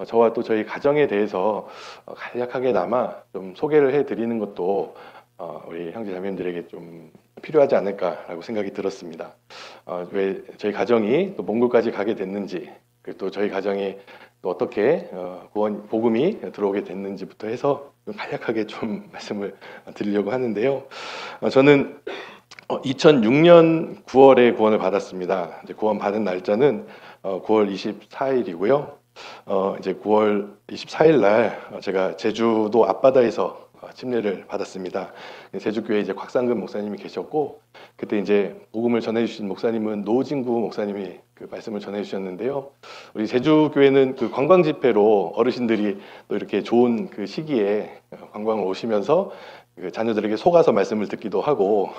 저와 또 저희 가정에 대해서 간략하게나마 좀 소개를 해드리는 것도 우리 형제 자매님들에게 좀 필요하지 않을까라고 생각이 들었습니다. 왜 저희 가정이 또 몽골까지 가게 됐는지, 그리고 또 저희 가정에 또 어떻게 구원 복음이 들어오게 됐는지부터 해서 좀 간략하게 좀 말씀을 드리려고 하는데요. 저는 2006년 9월에 구원을 받았습니다. 이제 구원 받은 날짜는 9월 24일이고요. 이제 9월 24일 날 제가 제주도 앞바다에서 침례를 받았습니다. 제주교회 이제 곽상근 목사님이 계셨고, 그때 이제 복음을 전해주신 목사님은 노진구 목사님이 그 말씀을 전해주셨는데요. 우리 제주교회는 그 관광 집회로 어르신들이 또 이렇게 좋은 그 시기에 관광을 오시면서 그 자녀들에게 속아서 말씀을 듣기도 하고,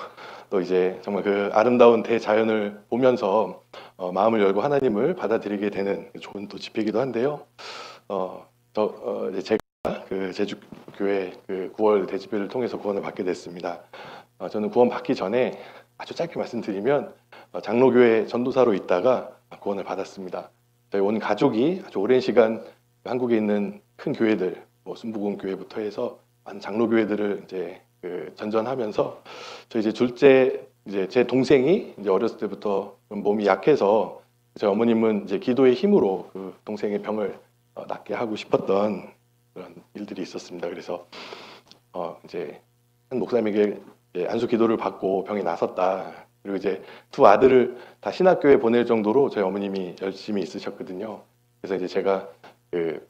또 이제 정말 그 아름다운 대자연을 보면서 마음을 열고 하나님을 받아들이게 되는 좋은 또 집회이기도 한데요. 이제 제가 그 제주교회 그 9월 대집회를 통해서 구원을 받게 됐습니다. 저는 구원 받기 전에 아주 짧게 말씀드리면 장로교회 전도사로 있다가 구원을 받았습니다. 저희 온 가족이 아주 오랜 시간 한국에 있는 큰 교회들, 뭐 순복음 교회부터 해서 많은 장로교회들을 이제 그 전전하면서 저 이제 둘째 이제 제 동생이 이제 어렸을 때부터 좀 몸이 약해서 저희 어머님은 이제 기도의 힘으로 그 동생의 병을 낫게 하고 싶었던 그런 일들이 있었습니다. 그래서 이제 한 목사님에게 이제 안수 기도를 받고 병이 나섰다. 그리고 이제 두 아들을 다 신학교에 보낼 정도로 저희 어머님이 열심히 있으셨거든요. 그래서 이제 제가 그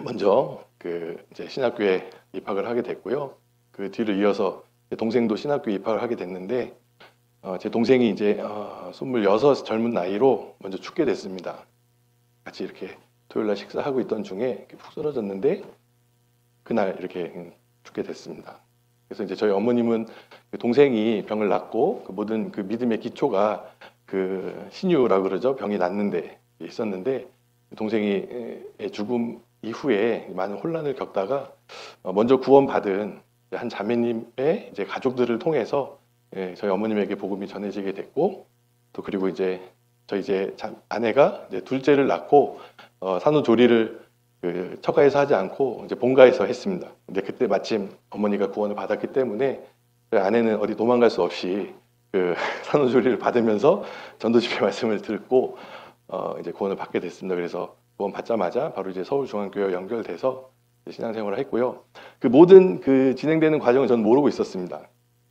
먼저 그 이제 신학교에 입학을 하게 됐고요. 그 뒤를 이어서 동생도 신학교에 입학을 하게 됐는데 제 동생이 이제 26 젊은 나이로 먼저 죽게 됐습니다. 같이 이렇게 토요일 날 식사하고 있던 중에 이렇게 푹 쓰러졌는데 그날 이렇게 죽게 됐습니다. 그래서 이제 저희 어머님은 그 동생이 병을 낫고 그 모든 그 믿음의 기초가 그 신유라고 그러죠. 병이 낫는데 있었는데 동생이 죽음 이후에 많은 혼란을 겪다가 먼저 구원받은 한 자매님의 이제 가족들을 통해서 저희 어머님에게 복음이 전해지게 됐고, 또 그리고 이제 저희 이제 아내가 이제 둘째를 낳고 산후조리를 그 처가에서 하지 않고 이제 본가에서 했습니다. 근데 그때 마침 어머니가 구원을 받았기 때문에 저희 아내는 어디 도망갈 수 없이 그 산후조리를 받으면서 전도집회 말씀을 듣고 이제 구원을 받게 됐습니다. 그래서 구원 받자마자 바로 이제 서울중앙교회 연결돼서 신앙생활을 했고요. 그 모든 그 진행되는 과정을 저는 모르고 있었습니다.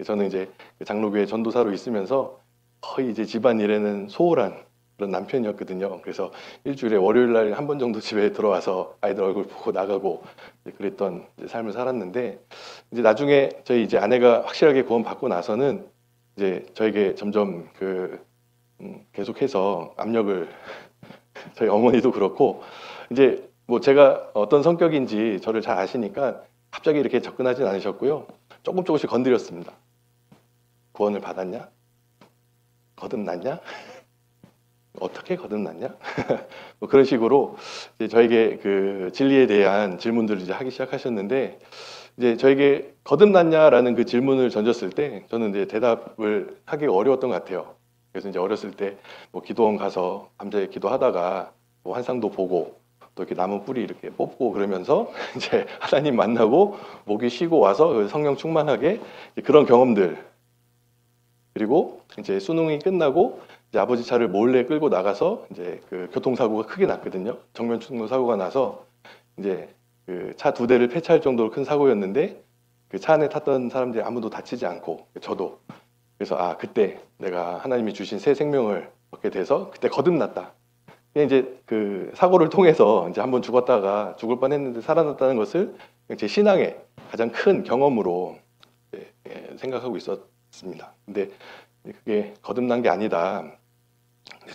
저는 이제 장로교회 전도사로 있으면서 거의 이제 집안일에는 소홀한 그런 남편이었거든요. 그래서 일주일에 월요일 날 한 번 정도 집에 들어와서 아이들 얼굴 보고 나가고 그랬던 삶을 살았는데, 이제 나중에 저희 이제 아내가 확실하게 구원 받고 나서는 이제 저에게 점점 그 계속해서 압력을 저희 어머니도 그렇고 이제 뭐 제가 어떤 성격인지 저를 잘 아시니까 갑자기 이렇게 접근하진 않으셨고요. 조금씩 건드렸습니다. 구원을 받았냐? 거듭났냐? 어떻게 거듭났냐? 뭐 그런 식으로 이제 저에게 그 진리에 대한 질문들을 이제 하기 시작하셨는데, 이제 저에게 거듭났냐라는 그 질문을 던졌을 때 저는 이제 대답을 하기가 어려웠던 것 같아요. 그래서 이제 어렸을 때 뭐 기도원 가서 밤새 기도하다가 뭐 환상도 보고 또 이렇게 나무 뿌리 이렇게 뽑고 그러면서 이제 하나님 만나고 목이 쉬고 와서 성령 충만하게 그런 경험들, 그리고 이제 수능이 끝나고 이제 아버지 차를 몰래 끌고 나가서 이제 그 교통사고가 크게 났거든요. 정면 충돌 사고가 나서 이제 그 차 2대를 폐차할 정도로 큰 사고였는데 그 차 안에 탔던 사람들이 아무도 다치지 않고 저도, 그래서 그때 내가 하나님이 주신 새 생명을 얻게 돼서 그때 거듭났다. 이제 그 사고를 통해서 이제 한번 죽었다가 죽을 뻔했는데 살아났다는 것을 제 신앙의 가장 큰 경험으로 생각하고 있었습니다. 근데 그게 거듭난 게 아니다.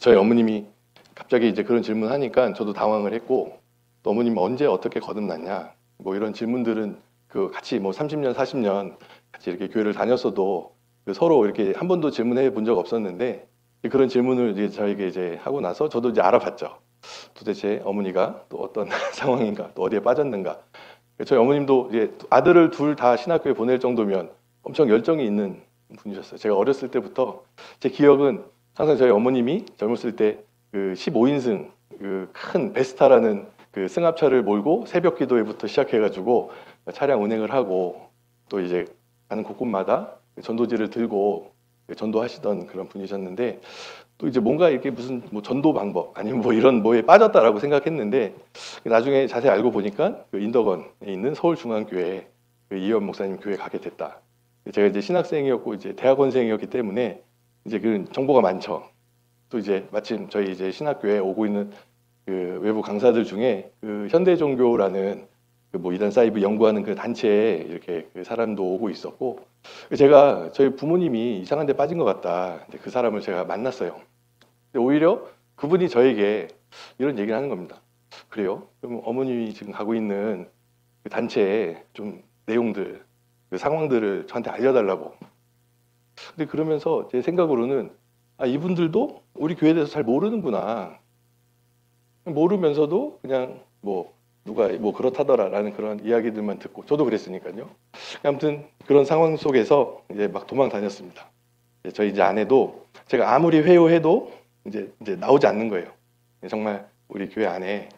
저희 어머님이 갑자기 이제 그런 질문하니까 저도 당황을 했고, 또 어머님 언제 어떻게 거듭났냐? 뭐 이런 질문들은 그 같이 뭐 30년, 40년 같이 이렇게 교회를 다녔어도 그 서로 이렇게 한 번도 질문해 본 적 없었는데 그런 질문을 이제 저에게 이제 하고 나서 저도 이제 알아봤죠. 도대체 어머니가 또 어떤 상황인가, 또 어디에 빠졌는가. 저희 어머님도 이제 아들을 둘 다 신학교에 보낼 정도면 엄청 열정이 있는 분이셨어요. 제가 어렸을 때부터 제 기억은 항상 저희 어머님이 젊었을 때 그 15인승 그 큰 베스타라는 그 승합차를 몰고 새벽 기도회부터 시작해가지고 차량 운행을 하고 또 이제 가는 곳곳마다 전도지를 들고 전도하시던 그런 분이셨는데 또 이제 뭔가 이렇게 무슨 뭐 전도 방법 아니면 뭐 이런 뭐에 빠졌다라고 생각했는데 나중에 자세히 알고 보니까 그 인덕원에 있는 서울중앙교회 그 이현 목사님 교회 가게 됐다. 제가 이제 신학생이었고 이제 대학원생이었기 때문에 이제 그 정보가 많죠. 또 이제 마침 저희 이제 신학교에 오고 있는 그 외부 강사들 중에 그 현대종교라는 그 뭐 이단 사이브 연구하는 그 단체에 이렇게 그 사람도 오고 있었고 제가 저희 부모님이 이상한 데 빠진 것 같다. 근데 그 사람을 제가 만났어요. 근데 오히려 그분이 저에게 이런 얘기를 하는 겁니다. 그래요? 그럼 어머님이 지금 가고 있는 그 단체의 좀 내용들, 그 상황들을 저한테 알려달라고. 근데 그러면서 제 생각으로는 아, 이분들도 우리 교회에 대해서 잘 모르는구나. 모르면서도 그냥 뭐 누가 뭐 그렇다더라라는 그런 이야기들만 듣고 저도 그랬으니까요. 아무튼 그런 상황 속에서 이제 막 도망 다녔습니다. 저희 이제 아내도 제가 아무리 회유해도 이제 나오지 않는 거예요. 정말 우리 교회 안에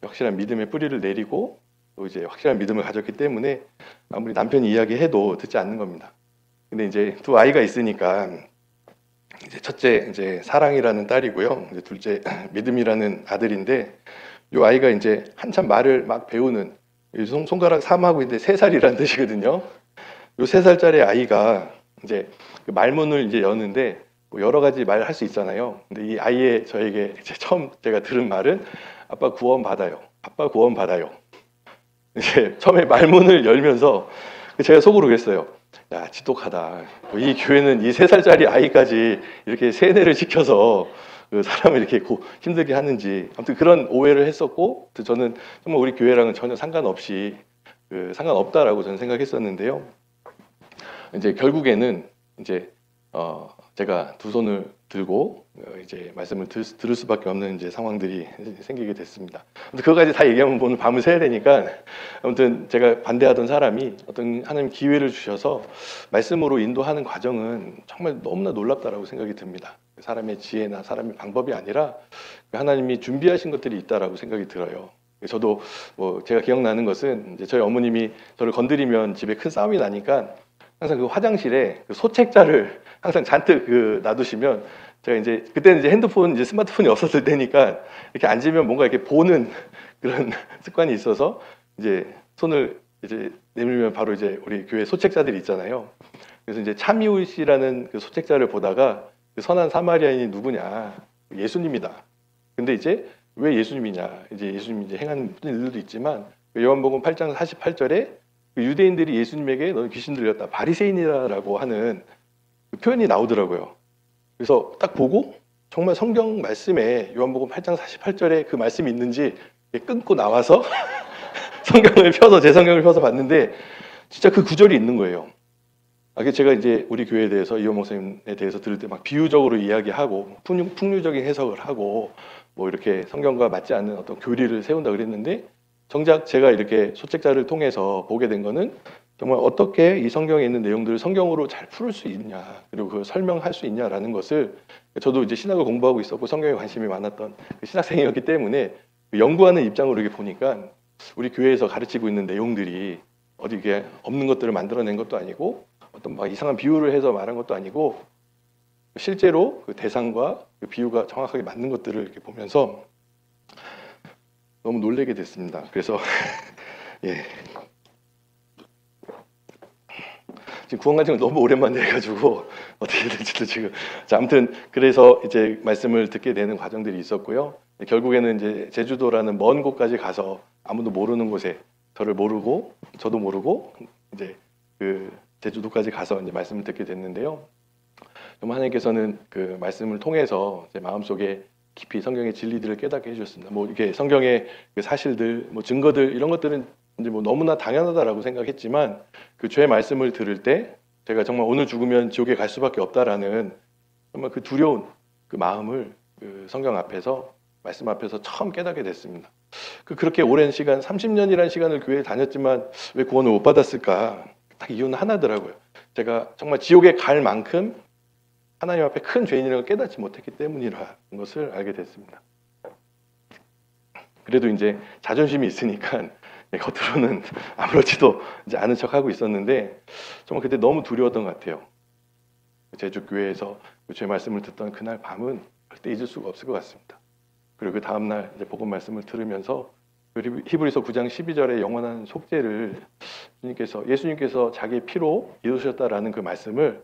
확실한 믿음의 뿌리를 내리고 또 이제 확실한 믿음을 가졌기 때문에 아무리 남편이 이야기해도 듣지 않는 겁니다. 근데 이제 두 아이가 있으니까 이제 첫째 이제 사랑이라는 딸이고요. 이제 둘째 믿음이라는 아들인데 이 아이가 이제 한참 말을 막 배우는 손가락 3하고 있는데 3살이라는 뜻이거든요. 이 3살짜리 아이가 이제 그 말문을 이제 여는데 뭐 여러 가지 말을 할 수 있잖아요. 근데 이 아이의 저에게 이제 처음 제가 들은 말은 아빠 구원 받아요. 아빠 구원 받아요. 이제 처음에 말문을 열면서 제가 속으로 그랬어요. 야, 지독하다. 이 교회는 이 3살짜리 아이까지 이렇게 세뇌를 시켜서 그 사람을 이렇게 힘들게 하는지 아무튼 그런 오해를 했었고 저는 정말 우리 교회랑은 전혀 상관없이 상관없다라고 저는 생각했었는데요. 이제 결국에는 이제 제가 두 손을 들고 이제 말씀을 들을 수밖에 없는 이제 상황들이 생기게 됐습니다. 그거까지 다 얘기하면 오늘 밤을 새야 되니까 아무튼 제가 반대하던 사람이 어떤 하나님 기회를 주셔서 말씀으로 인도하는 과정은 정말 너무나 놀랍다라고 생각이 듭니다. 사람의 지혜나 사람의 방법이 아니라 하나님이 준비하신 것들이 있다라고 생각이 들어요. 저도 뭐 제가 기억나는 것은 이제 저희 어머님이 저를 건드리면 집에 큰 싸움이 나니까 항상 그 화장실에 그 소책자를 항상 잔뜩 놔두시면 제가 이제 그때는 이제 핸드폰 이제 스마트폰이 없었을 때니까 이렇게 앉으면 뭔가 이렇게 보는 그런 습관이 있어서 이제 손을 이제 내밀면 바로 이제 우리 교회 소책자들이 있잖아요. 그래서 이제 차미우 씨라는 그 소책자를 보다가 그 선한 사마리아인이 누구냐? 예수님이다. 근데 이제 왜 예수님이냐? 이제 예수님이 이제 행하는 일들도 있지만 요한복음 8장 48절에 유대인들이 예수님에게 너는 귀신 들렸다, 바리새인이라고 하는 그 표현이 나오더라고요. 그래서 딱 보고 정말 성경 말씀에 요한복음 8장 48절에 그 말씀이 있는지 끊고 나와서 성경을 펴서 제 성경을 펴서 봤는데 진짜 그 구절이 있는 거예요. 제가 이제 우리 교회에 대해서 이현 목사님에 대해서 들을 때 막 비유적으로 이야기하고 풍류적인 해석을 하고 뭐 이렇게 성경과 맞지 않는 어떤 교리를 세운다 그랬는데 정작 제가 이렇게 소책자를 통해서 보게 된 거는 정말 어떻게 이 성경에 있는 내용들을 성경으로 잘 풀을 수 있냐 그리고 그걸 설명할 수 있냐라는 것을 저도 이제 신학을 공부하고 있었고 성경에 관심이 많았던 그 신학생이었기 때문에 연구하는 입장으로 이렇게 보니까 우리 교회에서 가르치고 있는 내용들이 어디 이게 없는 것들을 만들어낸 것도 아니고 어떤 막 이상한 비유를 해서 말한 것도 아니고 실제로 그 대상과 그 비유가 정확하게 맞는 것들을 이렇게 보면서 너무 놀라게 됐습니다. 그래서 예. 지금 구원 간증을 너무 오랜만에 해가지고 어떻게 될지도 지금 아무튼 그래서 이제 말씀을 듣게 되는 과정들이 있었고요. 결국에는 이제 제주도라는 먼 곳까지 가서 아무도 모르는 곳에 저를 모르고 저도 모르고 이제 그 제주도까지 가서 이제 말씀을 듣게 됐는데요. 정말 하나님께서는 그 말씀을 통해서 제 마음속에 깊이 성경의 진리들을 깨닫게 해주셨습니다. 뭐 이렇게 성경의 그 사실들, 뭐 증거들 이런 것들은 이제 뭐 너무나 당연하다라고 생각했지만 그 주의 말씀을 들을 때 제가 정말 오늘 죽으면 지옥에 갈 수밖에 없다라는 정말 그 두려운 그 마음을 그 성경 앞에서 말씀 앞에서 처음 깨닫게 됐습니다. 그렇게 오랜 시간 30년이라는 시간을 교회에 다녔지만 왜 구원을 못 받았을까? 딱 이유는 하나더라고요. 제가 정말 지옥에 갈 만큼 하나님 앞에 큰 죄인이라는 걸 깨닫지 못했기 때문이라는 것을 알게 됐습니다. 그래도 이제 자존심이 있으니까 겉으로는 아무렇지도 이제 않은 척하고 있었는데 정말 그때 너무 두려웠던 것 같아요. 제주 교회에서 주의 말씀을 듣던 그날 밤은 절대 잊을 수가 없을 것 같습니다. 그리고 그 다음날 이제 복음 말씀을 들으면서 히브리서 9장 12절의 영원한 속죄를 예수님께서 자기의 피로 이루셨다라는 그 말씀을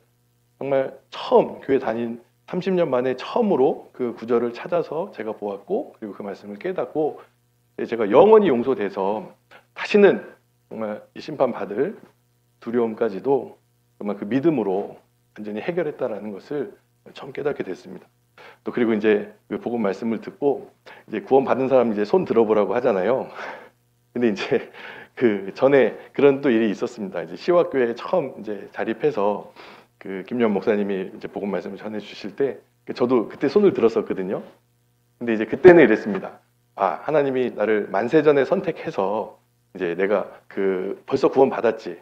정말 처음 교회 다닌 30년 만에 처음으로 그 구절을 찾아서 제가 보았고, 그리고 그 말씀을 깨닫고 제가 영원히 용서돼서 다시는 정말 이 심판받을 두려움까지도 정말 그 믿음으로 완전히 해결했다라는 것을 처음 깨닫게 됐습니다. 또 그리고 이제 그 복음 말씀을 듣고 이제 구원 받은 사람 이제 손 들어보라고 하잖아요. 근데 이제 그 전에 그런 또 일이 있었습니다. 이제 시와교회에 처음 이제 자립해서 그 김연 목사님이 이제 복음 말씀을 전해 주실 때 저도 그때 손을 들었었거든요. 근데 이제 그때는 이랬습니다. 아, 하나님이 나를 만세전에 선택해서 이제 내가 그 벌써 구원 받았지.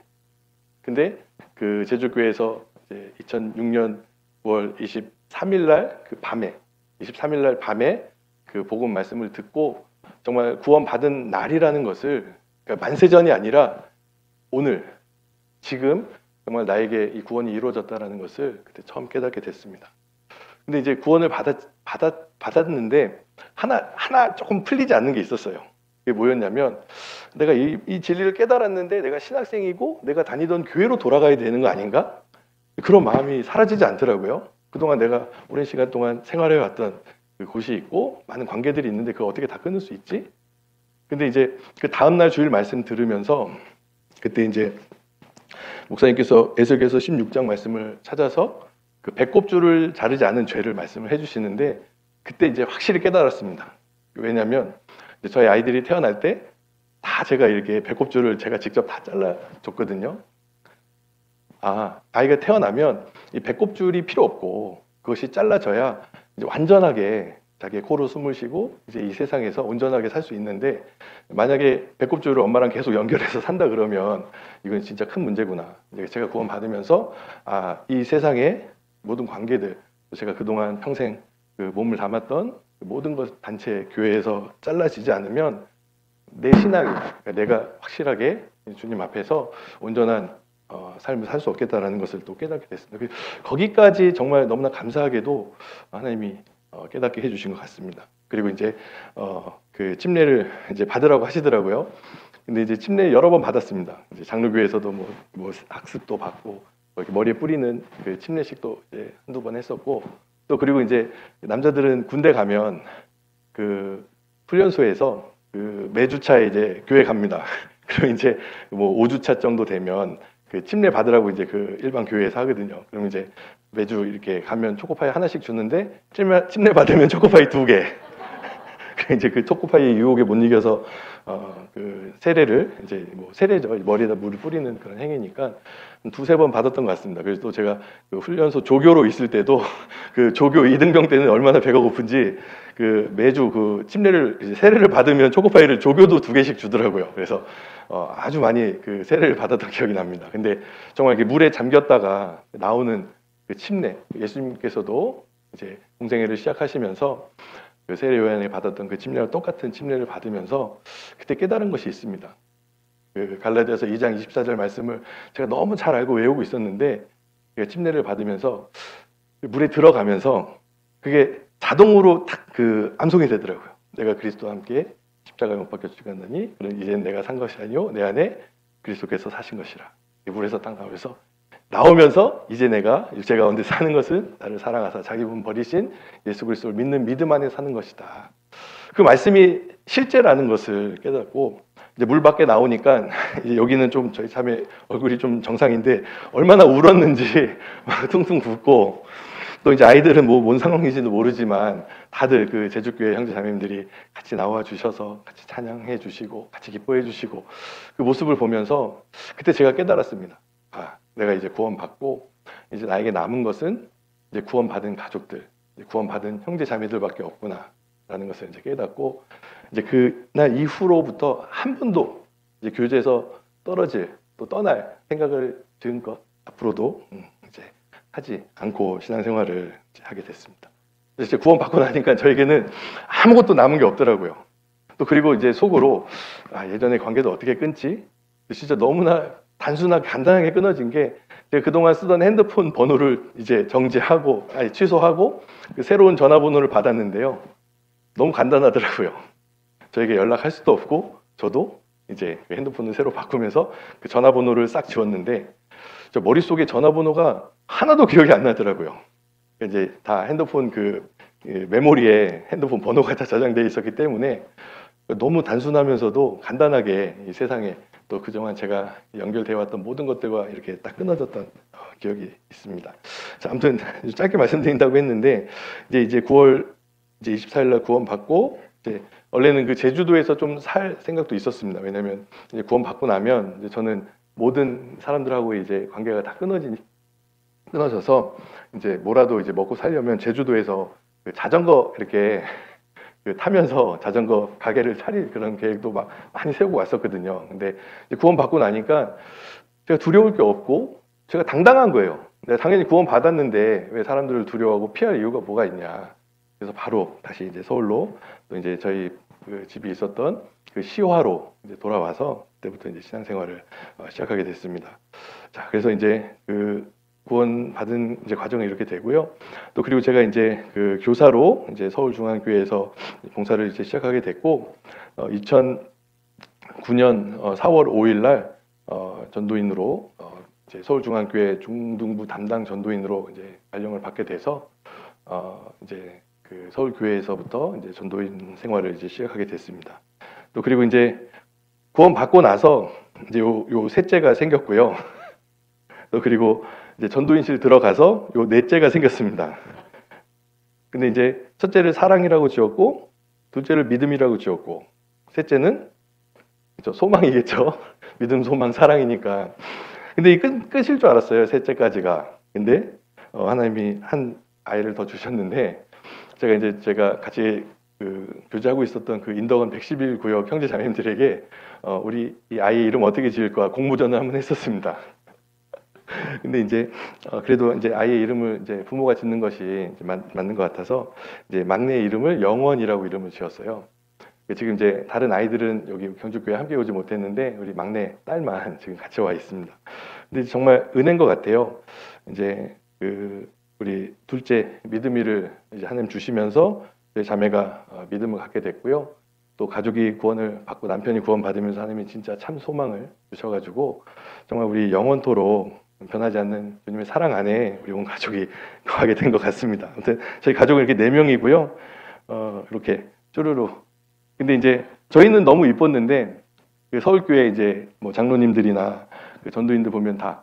근데 그 제주교회에서 이제 2006년 9월 23일 날 그 밤에 23일 날 밤에 그 복음 말씀을 듣고 정말 구원 받은 날이라는 것을, 그러니까 만세전이 아니라 오늘 지금 정말 나에게 이 구원이 이루어졌다라는 것을 그때 처음 깨닫게 됐습니다. 근데 이제 구원을 받았는데 하나 조금 풀리지 않는 게 있었어요. 그게 뭐였냐면, 내가 이 진리를 깨달았는데 내가 신학생이고 내가 다니던 교회로 돌아가야 되는 거 아닌가? 그런 마음이 사라지지 않더라고요. 그동안 내가 오랜 시간 동안 생활해왔던 그 곳이 있고 많은 관계들이 있는데 그걸 어떻게 다 끊을 수 있지? 근데 이제 그 다음날 주일 말씀 들으면서 그때 이제 목사님께서 에스겔서 16장 말씀을 찾아서 그 배꼽줄을 자르지 않은 죄를 말씀을 해주시는데 그때 이제 확실히 깨달았습니다. 왜냐하면 저희 아이들이 태어날 때 다 제가 이렇게 배꼽줄을 제가 직접 다 잘라줬거든요. 아, 아이가 태어나면 이 배꼽줄이 필요 없고 그것이 잘라져야 이제 완전하게 자기의 코로 숨을 쉬고 이제 이 세상에서 온전하게 살 수 있는데, 만약에 배꼽줄을 엄마랑 계속 연결해서 산다 그러면 이건 진짜 큰 문제구나. 제가 구원 받으면서 아, 이 세상의 모든 관계들, 제가 그동안 평생 그 몸을 담았던 모든 것 단체 교회에서 잘라지지 않으면 내 신앙이, 그러니까 내가 확실하게 주님 앞에서 온전한 삶을 살 수 없겠다라는 것을 또 깨닫게 됐습니다. 거기까지 정말 너무나 감사하게도 하나님이 깨닫게 해주신 것 같습니다. 그리고 이제 그 침례를 이제 받으라고 하시더라고요. 근데 이제 침례 여러 번 받았습니다. 이제 장로교에서도 뭐 학습도 받고 이렇게 머리에 뿌리는 그 침례식도 이제 한두 번 했었고, 또 그리고 이제 남자들은 군대 가면 그 훈련소에서 그 매주차에 이제 교회 갑니다. 그리고 이제 뭐 5주차 정도 되면 그 침례 받으라고 이제 그 일반 교회에서 하거든요. 그럼 이제 매주 이렇게 가면 초코파이 하나씩 주는데 침례 받으면 초코파이 2개. 이제 그 초코파이 유혹에 못 이겨서 그 세례를 이제 뭐 세례죠, 머리에다 물을 뿌리는 그런 행위니까 두세 번 받았던 것 같습니다. 그래서 또 제가 그 훈련소 조교로 있을 때도 그 조교 2등병 때는 얼마나 배가 고픈지 그 매주 그 침례를 이제 세례를 받으면 초코파이를 조교도 2개씩 주더라고요. 그래서 아주 많이 그 세례를 받았던 기억이 납니다. 근데 정말 이렇게 물에 잠겼다가 나오는 그 침례, 예수님께서도 이제 공생애를 시작하시면서 그 세례 요한에 받았던 그 침례와 똑같은 침례를 받으면서 그때 깨달은 것이 있습니다. 그 갈라디아서 2장 24절 말씀을 제가 너무 잘 알고 외우고 있었는데 침례를 받으면서 물에 들어가면서 그게 자동으로 탁 그 암송이 되더라고요. 내가 그리스도와 함께 십자가에 못 박혀 죽었나니 이제는 내가 산 것이 아니요 내 안에 그리스도께서 사신 것이라. 물에서 딱 나오면서 이제 내가 육체 가운데 사는 것은 나를 사랑하사 자기 몸 버리신 예수 그리스도를 믿는 믿음 안에 사는 것이다. 그 말씀이 실제라는 것을 깨닫고 이제 물 밖에 나오니까 이제 여기는 좀 저희 자매 얼굴이 좀 정상인데 얼마나 울었는지 막 퉁퉁 붓고, 또 이제 아이들은 뭐 뭔 상황인지도 모르지만 다들 그 제주교회 형제 자매님들이 같이 나와 주셔서 같이 찬양해 주시고 같이 기뻐해 주시고 그 모습을 보면서 그때 제가 깨달았습니다. 아, 내가 이제 구원받고 이제 나에게 남은 것은 이제 구원받은 가족들, 구원받은 형제 자매들밖에 없구나라는 것을 이제 깨닫고, 이제 그날 이후로부터 한 번도 이제 교제에서 떨어질 또 떠날 생각을 든 것 앞으로도 이제 하지 않고 신앙생활을 이제 하게 됐습니다. 이제 구원받고 나니까 저에게는 아무것도 남은 게 없더라고요. 또 그리고 이제 속으로 예전에 관계도 어떻게 끊지? 진짜 너무나 단순하게 간단하게 끊어진 게 제가 그동안 쓰던 핸드폰 번호를 이제 정지하고 취소하고 그 새로운 전화번호를 받았는데요. 너무 간단하더라고요. 저에게 연락할 수도 없고 저도 이제 핸드폰을 새로 바꾸면서 그 전화번호를 싹 지웠는데 저 머릿속에 전화번호가 하나도 기억이 안 나더라고요. 이제 다 핸드폰 그 메모리에 핸드폰 번호가 다 저장되어 있었기 때문에 너무 단순하면서도 간단하게 이 세상에 또 그동안 제가 연결되어 왔던 모든 것들과 이렇게 딱 끊어졌던 기억이 있습니다. 자, 아무튼 짧게 말씀드린다고 했는데 이제 9월 이제 24일 날 구원 받고 이제 원래는 그 제주도에서 좀 살 생각도 있었습니다. 왜냐하면 이제 구원 받고 나면 이제 저는 모든 사람들하고 이제 관계가 다 끊어져서 이제 뭐라도 이제 먹고 살려면 제주도에서 그 자전거 이렇게 그 타면서 자전거 가게를 차릴 그런 계획도 막 많이 세우고 왔었거든요. 근데 구원 받고 나니까 제가 두려울 게 없고 제가 당당한 거예요. 내가 당연히 구원 받았는데 왜 사람들을 두려워하고 피할 이유가 뭐가 있냐. 그래서 바로 다시 이제 서울로 또 이제 저희 그 집이 있었던 그 시화로 이제 돌아와서 그때부터 이제 신앙생활을 시작하게 됐습니다. 자, 그래서 이제 그 구원 받은 이제 과정이 이렇게 되고요. 또 그리고 제가 이제 그 교사로 이제 서울중앙교회에서 봉사를 이제 시작하게 됐고, 2009년 4월 5일 날 전도인으로 이제 서울중앙교회 중등부 담당 전도인으로 이제 발령을 받게 돼서 이제 그 서울교회에서부터 이제 전도인 생활을 이제 시작하게 됐습니다. 또 그리고 이제 구원 받고 나서 이제 요 셋째가 생겼고요. 또 그리고 이제 전도인실 들어가서 요 넷째가 생겼습니다. 근데 이제 첫째를 사랑이라고 지었고, 둘째를 믿음이라고 지었고, 셋째는 소망이겠죠. 믿음, 소망, 사랑이니까. 근데 이 끝일 줄 알았어요. 셋째까지가. 근데 하나님이 한 아이를 더 주셨는데 제가 같이 그 교제하고 있었던 그 인덕원 111구역 형제 자매님들에게 우리 이 아이 이름 어떻게 지을까 공모전을 한번 했었습니다. 근데 이제 그래도 이제 아이의 이름을 이제 부모가 짓는 것이 이제 맞는 것 같아서 이제 막내 이름을 영원이라고 이름을 지었어요. 지금 이제 다른 아이들은 여기 경주교회 함께 오지 못했는데 우리 막내 딸만 지금 같이 와 있습니다. 근데 정말 은혜인 것 같아요. 이제 그 우리 둘째 믿음이를 이제 하나님 주시면서 저희 자매가 믿음을 갖게 됐고요. 또 가족이 구원을 받고 남편이 구원 받으면서 하나님이 진짜 참 소망을 주셔가지고 정말 우리 영원토록 변하지 않는 주님의 사랑 안에 우리 온 가족이 거하게 된 것 같습니다. 아무튼 저희 가족은 이렇게 4명이고요. 이렇게 쭈루루. 근데 이제 저희는 너무 이뻤는데 그 서울교회 이제 뭐 장로님들이나 그 전도인들 보면 다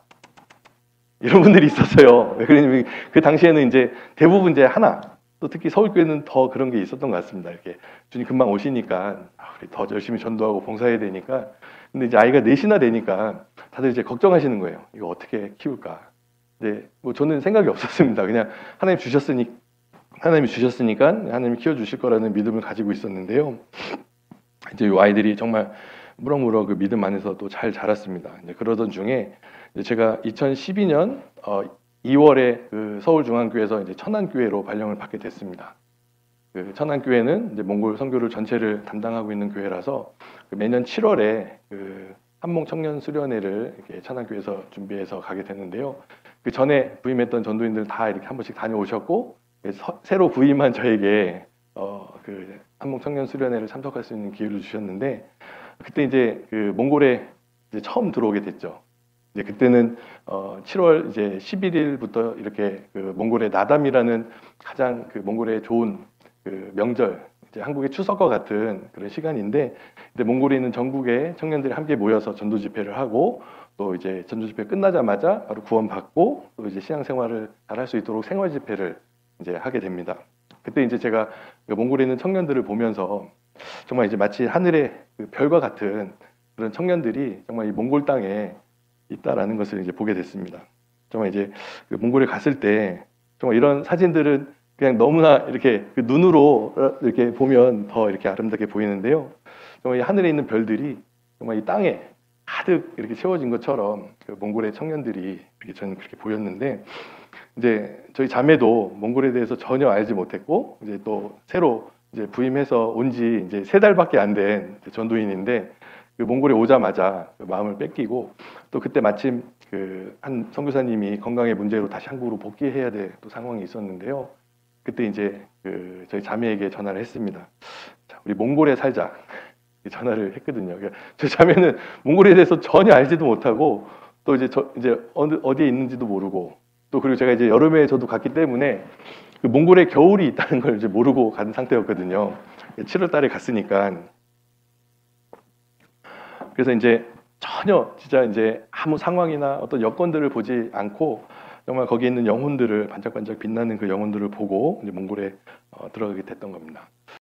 이런 분들이 있었어요. 그러니 그 당시에는 이제 대부분 이제 하나, 또 특히 서울교회는 더 그런 게 있었던 것 같습니다. 이렇게 주님 금방 오시니까 우리 더 열심히 전도하고 봉사해야 되니까. 근데 이제 아이가 넷이나 되니까 다들 이제 걱정하시는 거예요. 이거 어떻게 키울까? 이제 뭐 저는 생각이 없었습니다. 그냥 하나님이 주셨으니까 하나님이 키워주실 거라는 믿음을 가지고 있었는데요. 이제 이 아이들이 정말 무럭무럭 그 믿음 안에서 또 잘 자랐습니다. 이제 그러던 중에 제가 2012년 2월에 그 서울중앙교회에서 이제 천안교회로 발령을 받게 됐습니다. 그 천안교회는 이제 몽골 선교를 전체를 담당하고 있는 교회라서 매년 7월에 그 한몽 청년 수련회를 이렇게 천안교회에서 준비해서 가게 됐는데요. 그 전에 부임했던 전도인들 다 이렇게 한 번씩 다녀오셨고 새로 부임한 저에게 그 한몽 청년 수련회를 참석할 수 있는 기회를 주셨는데 그때 이제 그 몽골에 이제 처음 들어오게 됐죠. 이제 그때는 7월 이제 11일부터 이렇게 그 몽골의 나담이라는 가장 그 몽골의 좋은 그 명절, 이제 한국의 추석과 같은 그런 시간인데, 근데 몽골에 있는 전국의 청년들이 함께 모여서 전도 집회를 하고 또 이제 전도 집회 끝나자마자 바로 구원받고 또 이제 신앙생활을 잘할 수 있도록 생활 집회를 이제 하게 됩니다. 그때 이제 제가 몽골에 있는 청년들을 보면서 정말 이제 마치 하늘의 그 별과 같은 그런 청년들이 정말 이 몽골 땅에 있다라는 것을 이제 보게 됐습니다. 정말 이제 그 몽골에 갔을 때 정말 이런 사진들은 그냥 너무나 이렇게 그 눈으로 이렇게 보면 더 이렇게 아름답게 보이는데요. 정말 이 하늘에 있는 별들이 정말 이 땅에 가득 이렇게 채워진 것처럼 그 몽골의 청년들이 이렇게 저는 그렇게 보였는데 이제 저희 자매도 몽골에 대해서 전혀 알지 못했고 이제 또 새로 이제 부임해서 온 지 이제 3달밖에 안 된 전도인인데 그 몽골에 오자마자 그 마음을 뺏기고 또 그때 마침 그 한 선교사님이 건강의 문제로 다시 한국으로 복귀해야 될 또 상황이 있었는데요. 그때 이제 그 저희 자매에게 전화를 했습니다. 자, 우리 몽골에 살자. 전화를 했거든요. 그러니까 저희 자매는 몽골에 대해서 전혀 알지도 못하고 또 이제 어디에 있는지도 모르고 또 그리고 제가 이제 여름에 저도 갔기 때문에 그 몽골에 겨울이 있다는 걸 이제 모르고 간 상태였거든요. 7월 달에 갔으니까. 그래서 이제 전혀 진짜 이제 아무 상황이나 어떤 여건들을 보지 않고 정말 거기에 있는 영혼들을 반짝반짝 빛나는 그 영혼들을 보고 이제 몽골에 들어가게 됐던 겁니다.